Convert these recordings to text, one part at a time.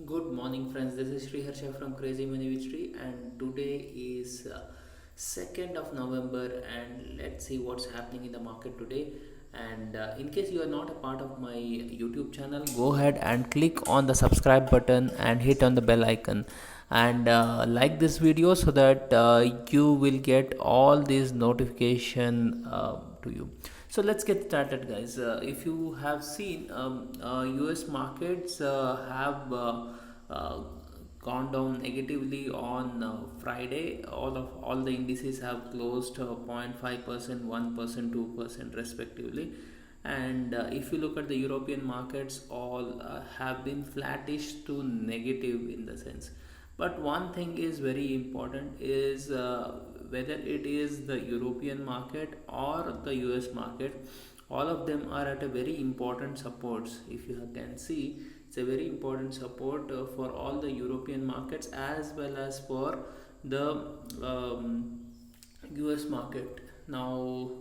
Good morning, friends. This is Sri Harsha from Crazy Money with Sri, and today is 2nd of November. And let's see what's happening in the market today. And in case you are not a part of my YouTube channel, go ahead and click on the subscribe button and hit on the bell icon and like this video so that you will get all these notification to you. So let's get started, guys. If you have seen, US markets have uh, gone down negatively on Friday. All the indices have closed 0.5%, 1%, 2% respectively. And if you look at the European markets, all have been flattish to negative in the sense. But one thing is very important is whether it is the European market or the US market, all of them are at a very important supports. If you can see, it's a very important support for all the European markets as well as for the US market. Now,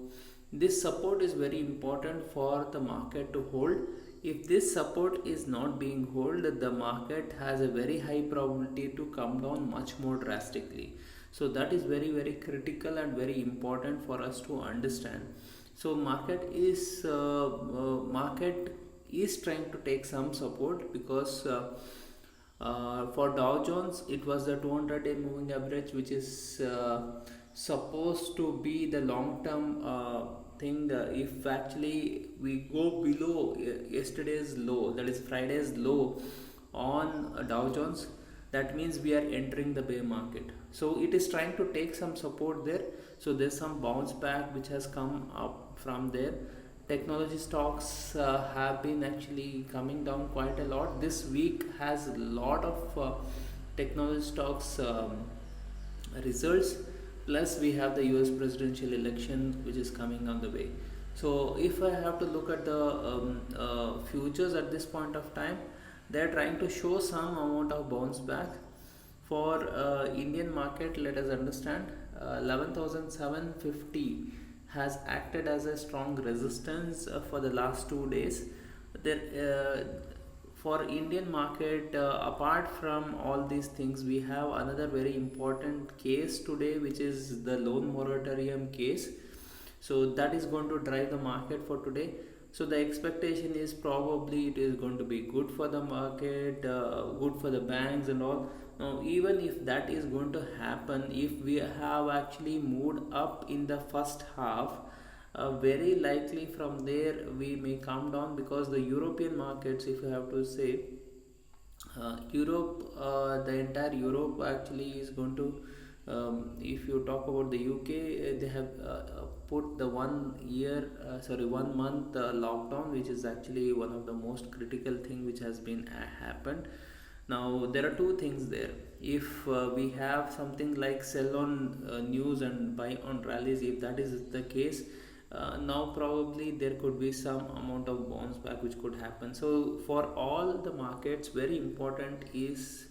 this support is very important for the market to hold. If this support is not being held, the market has a very high probability to come down much more drastically. So that is very critical and very important for us to understand. So market is trying to take some support because for Dow Jones, it was the 200-day moving average, which is supposed to be the long-term thing. If actually we go below yesterday's low, that is Friday's low on Dow Jones, that means we are entering the bear market. So it is trying to take some support there. So there's some bounce back which has come up from there. Technology stocks have been actually coming down quite a lot. This week has a lot of technology stocks results. Plus, we have the US presidential election which is coming on the way. So, if I have to look at the futures at this point of time, they are trying to show some amount of bounce back. For Indian market, let us understand 11,750 has acted as a strong resistance for the last 2 days. There, for Indian market, apart from all these things, we have another very important case today, which is the loan moratorium case. So that is going to drive the market for today. So the expectation is probably it is going to be good for the market, good for the banks and all. Now, even if that is going to happen, if we have actually moved up in the first half, very likely from there we may come down because the European markets, if you have to say, the entire Europe actually is going to. If you talk about the UK, they have put the 1 month lockdown, which is actually one of the most critical thing which has been happened. Now there are two things there. If we have something like sell on news and buy on rallies, if that is the case, now probably there could be some amount of bounce back which could happen. So for all the markets, very important is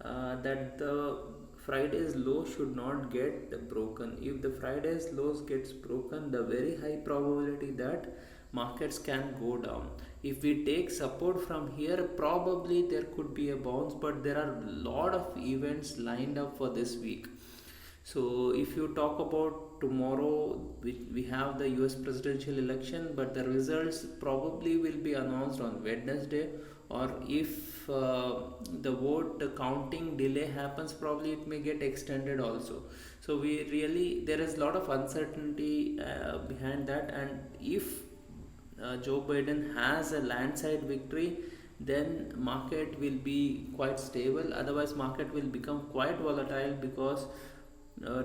that the Friday's low should not get broken. If the Friday's lows gets broken, the very high probability that markets can go down. If we take support from here, probably there could be a bounce, but there are a lot of events lined up for this week. So if you talk about tomorrow, we have the US presidential election, but the results probably will be announced on Wednesday, or if the vote counting delay happens, probably it may get extended also. So we really, there is a lot of uncertainty behind that. And if Joe Biden has a landslide victory, then market will be quite stable. Otherwise, market will become quite volatile because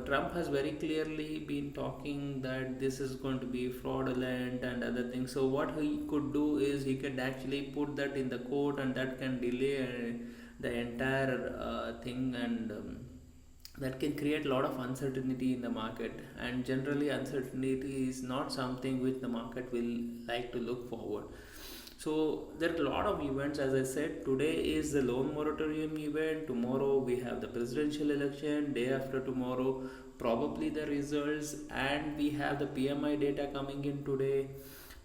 Trump has very clearly been talking that this is going to be fraudulent and other things. So what he could do is he could actually put that in the court, and that can delay the entire thing, and that can create a lot of uncertainty in the market. And generally, uncertainty is not something which the market will like to look forward. So there are a lot of events. As I said, today is the loan moratorium event. Tomorrow we have the presidential election. Day after tomorrow, probably the results, and we have the PMI data coming in today.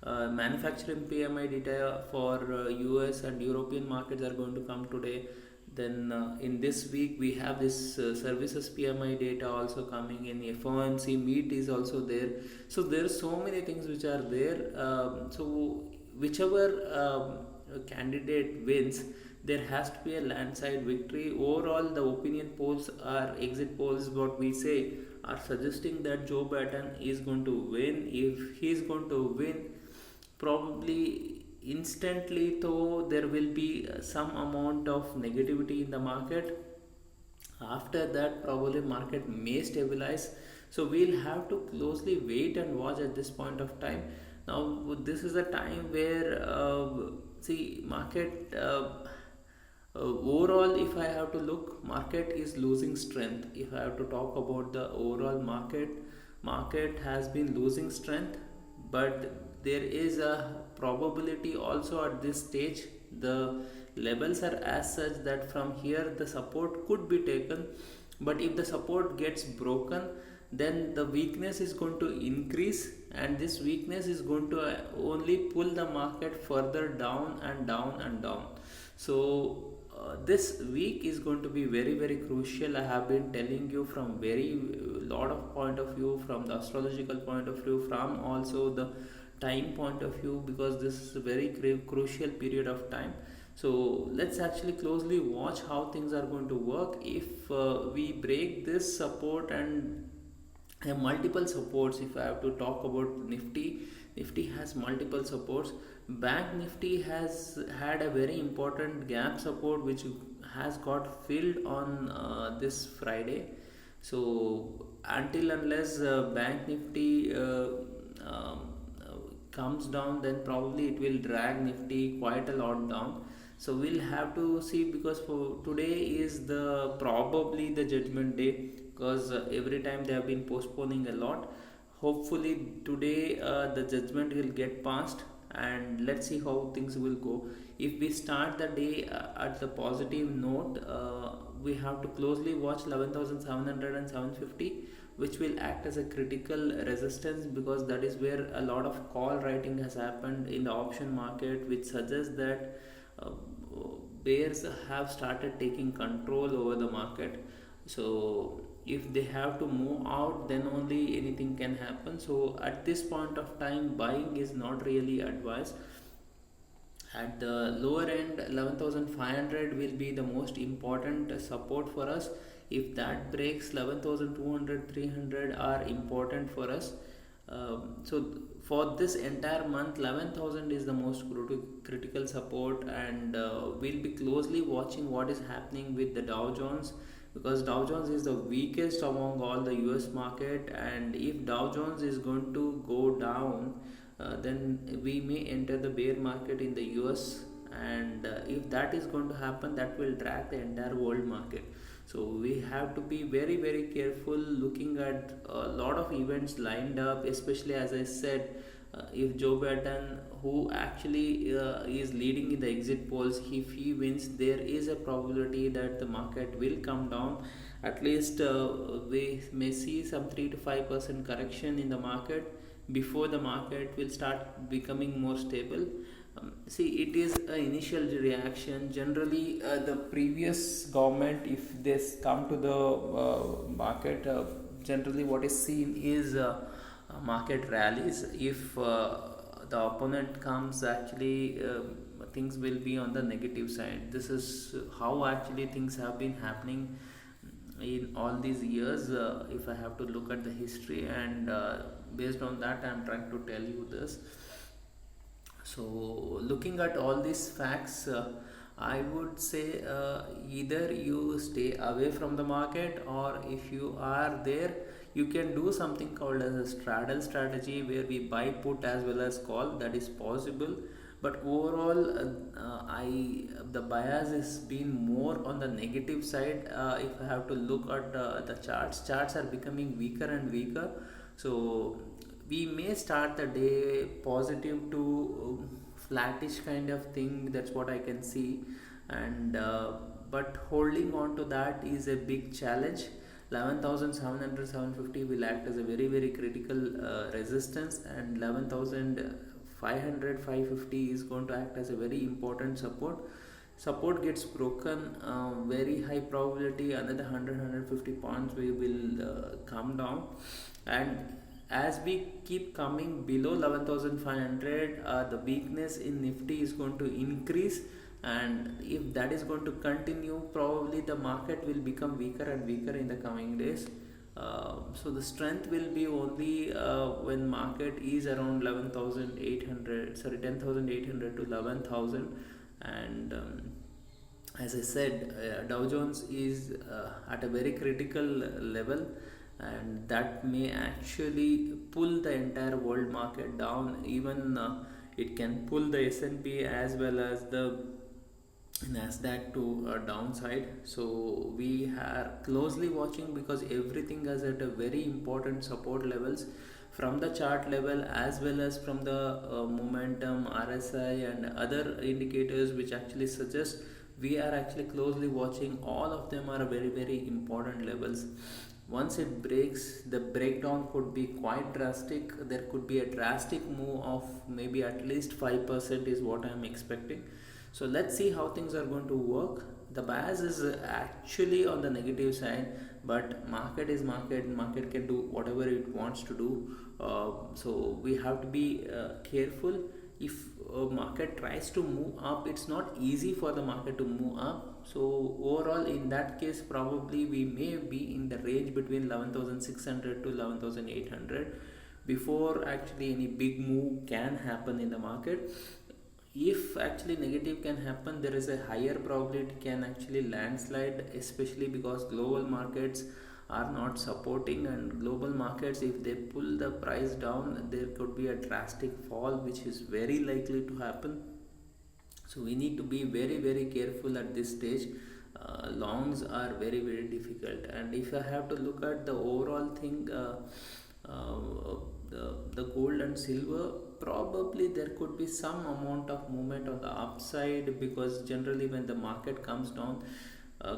Manufacturing PMI data for US and European markets are going to come today. Then in this week we have this services PMI data also coming in. FOMC meet is also there. So there are so many things which are there. So whichever candidate wins, there has to be a landslide victory. Overall, the opinion polls or exit polls, what we say, are suggesting that Joe Biden is going to win. If he is going to win, probably instantly, though there will be some amount of negativity in the market. After that, probably market may stabilize. So we'll have to closely wait and watch at this point of time. Now this is a time where see market overall, if I have to look, market is losing strength. If I have to talk about the overall market, market has been losing strength, but there is a probability also at this stage. The levels are as such that from here the support could be taken, but if the support gets broken, then the weakness is going to increase, and this weakness is going to only pull the market further down and down and down. So this week is going to be very very crucial. I have been telling you from very lot of point of view, from the astrological point of view, from also the time point of view, because this is a very crucial period of time. So let's actually closely watch how things are going to work. If we break this support and have multiple supports, if I have to talk about Nifty has multiple supports. Bank Nifty has had a very important gap support which has got filled on this Friday. So until unless Bank Nifty comes down, then probably it will drag Nifty quite a lot down. So we'll have to see, because for today is the probably the judgment day, because every time they have been postponing a lot. Hopefully today the judgment will get passed, and let's see how things will go. If we start the day at the positive note, we have to closely watch 11,700 and 750, which will act as a critical resistance, because that is where a lot of call writing has happened in the option market, which suggests that uh, bears have started taking control over the market. So if they have to move out, then only anything can happen. So at this point of time, buying is not really advised. At the lower end, 11,500 will be the most important support for us. If that breaks, 11,200, 300 are important for us. So for this entire month, 11,000 is the most critical support, and we'll be closely watching what is happening with the Dow Jones, because Dow Jones is the weakest among all the US market, and if Dow Jones is going to go down, then we may enter the bear market in the US, and if that is going to happen, that will drag the entire world market. So we have to be very very careful, looking at a lot of events lined up, especially as I said, if Joe Biden, who actually is leading in the exit polls, if he wins, there is a probability that the market will come down. At least we may see some 3 to 5% correction in the market before the market will start becoming more stable. See, it is an initial reaction. Generally, the previous government, if they come to the market, generally what is seen is market rallies. If the opponent comes, actually things will be on the negative side. This is how actually things have been happening in all these years. If I have to look at the history, and based on that, I am trying to tell you this. So looking at all these facts, I would say either you stay away from the market, or if you are there, you can do something called as a straddle strategy, where we buy put as well as call. That is possible, but overall, I the bias has been more on the negative side. If I have to look at the charts are becoming weaker and weaker. So we may start the day positive to flattish kind of thing. That's what I can see, and but holding on to that is a big challenge. 11,700, 750 will act as a very very critical resistance, and 11,500, 550 is going to act as a very important support. support gets broken, very high probability another 100 points we will come down. And as we keep coming below 11,500, the weakness in Nifty is going to increase, and if that is going to continue, probably the market will become weaker and weaker in the coming days. So the strength will be only when market is around 11,800, sorry, 10,800 to 11,000. And as I said, Dow Jones is at a very critical level, and that may actually pull the entire world market down. Even it can pull the S&P as well as the Nasdaq to a downside. So we are closely watching, because everything is at a very important support levels from the chart level as well as from the momentum, RSI and other indicators which actually suggest we are actually closely watching. All of them are very important levels. Once it breaks, the breakdown could be quite drastic. There could be a drastic move of maybe at least 5% is what I am expecting. So let's see how things are going to work. The bias is actually on the negative side, but market is market. Market can do whatever it wants to do. So we have to be careful. If market tries to move up, it's not easy for the market to move up. So overall, in that case, probably we may be in the range between 11,600 to 11,800 before actually any big move can happen in the market. If actually negative can happen, there is a higher probability it can actually landslide, especially because global markets are not supporting. And global markets, if they pull the price down, there could be a drastic fall, which is very likely to happen. So we need to be very careful at this stage. Longs are very difficult. And if I have to look at the overall thing, the gold and silver, probably there could be some amount of movement on the upside, because generally when the market comes down,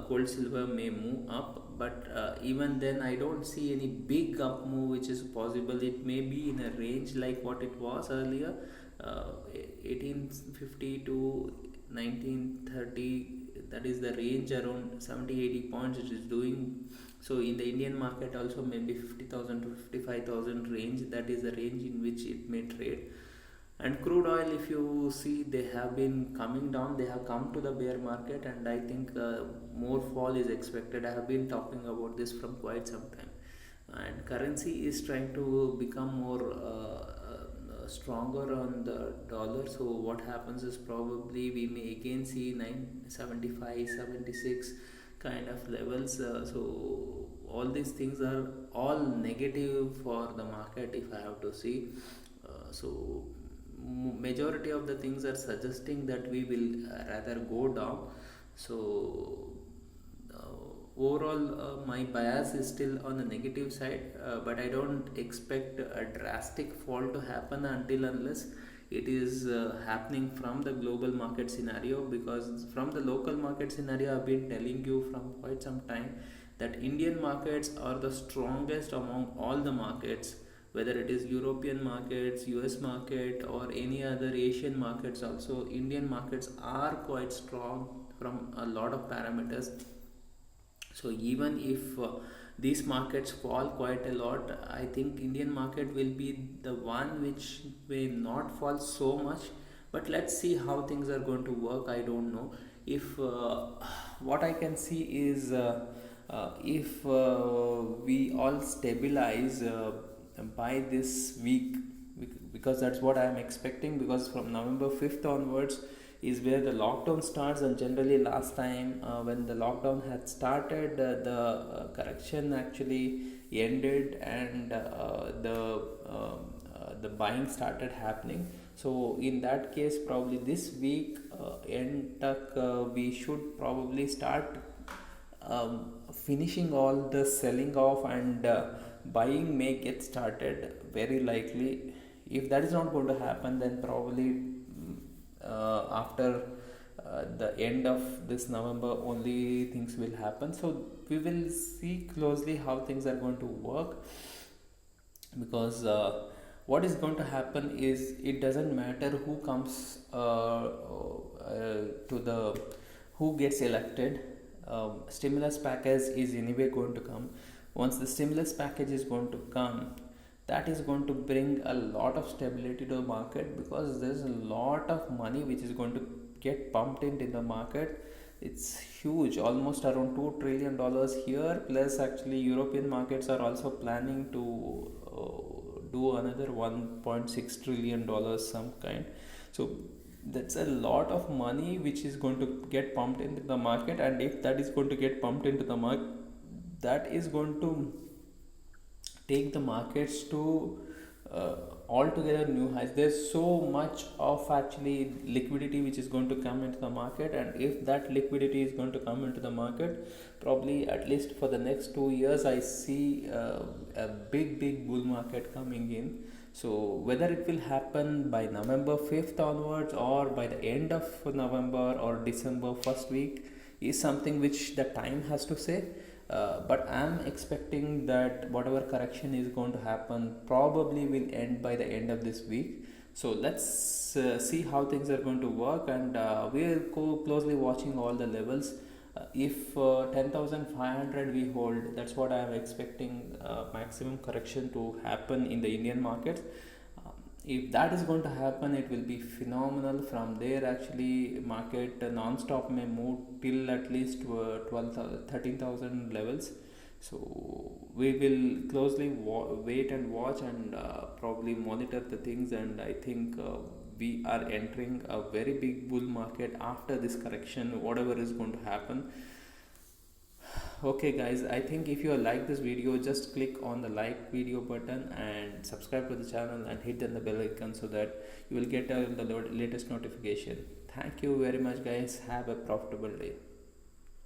gold silver may move up. But even then, I don't see any big up move which is possible. It may be in a range like what it was earlier, 1850 to 1930. That is the range, around 70-80 points it is doing. So in the Indian market also, maybe 50,000 to 55,000 range, that is the range in which it may trade. And crude oil, if you see, they have been coming down. They have come to the bear market, and I think more fall is expected. I have been talking about this from quite some time. And currency is trying to become more stronger on the dollar. So what happens is, probably we may again see 975, 76 kind of levels. So all these things are all negative for the market, if I have to see. So majority of the things are suggesting that we will rather go down. So overall, my bias is still on the negative side, but I don't expect a drastic fall to happen until unless it is happening from the global market scenario. Because from the local market scenario, I've been telling you from quite some time that Indian markets are the strongest among all the markets, whether it is European markets, US market, or any other Asian markets. Also, Indian markets are quite strong from a lot of parameters. So even if these markets fall quite a lot, I think Indian market will be the one which may not fall so much. But let's see how things are going to work. I don't know. If what I can see is, if we all stabilize by this week, because that's what I am expecting. Because from November 5th onwards is where the lockdown starts, and generally last time when the lockdown had started, the correction actually ended, and the buying started happening. So in that case, probably this week end tuck, we should probably start finishing all the selling off, and buying may get started very likely. If that is not going to happen, then probably after the end of this November only things will happen. So we will see closely how things are going to work. Because what is going to happen is, it doesn't matter who comes to the who gets elected, stimulus package is anyway going to come. Once the stimulus package is going to come, that is going to bring a lot of stability to the market, because there's a lot of money which is going to get pumped into the market. It's huge, almost around $2 trillion here. Plus, actually, European markets are also planning to do another $1.6 trillion, some kind. So that's a lot of money which is going to get pumped into the market, and if that is going to get pumped into the market, that is going to take the markets to uh, altogether new highs. There's so much of actually liquidity which is going to come into the market, and if that liquidity is going to come into the market, probably at least for the next 2 years, I see a big bull market coming in. So whether it will happen by November 5th onwards, or by the end of November or December first week, is something which the time has to say. But I'm expecting that whatever correction is going to happen probably will end by the end of this week. So let's see how things are going to work, and we'll go closely watching all the levels. If 10,500 we hold, that's what I am expecting maximum correction to happen in the Indian markets. If that is going to happen, it will be phenomenal. From there, actually, market non-stop may move till at least 13,000 levels. So we will closely wait and watch, and probably monitor the things, and I think we are entering a very big bull market after this correction, whatever is going to happen. Okay guys, I think if you like this video, just click on the like video button and subscribe to the channel and hit on the bell icon, so that you will get the latest notification. Thank you very much guys, have a profitable day.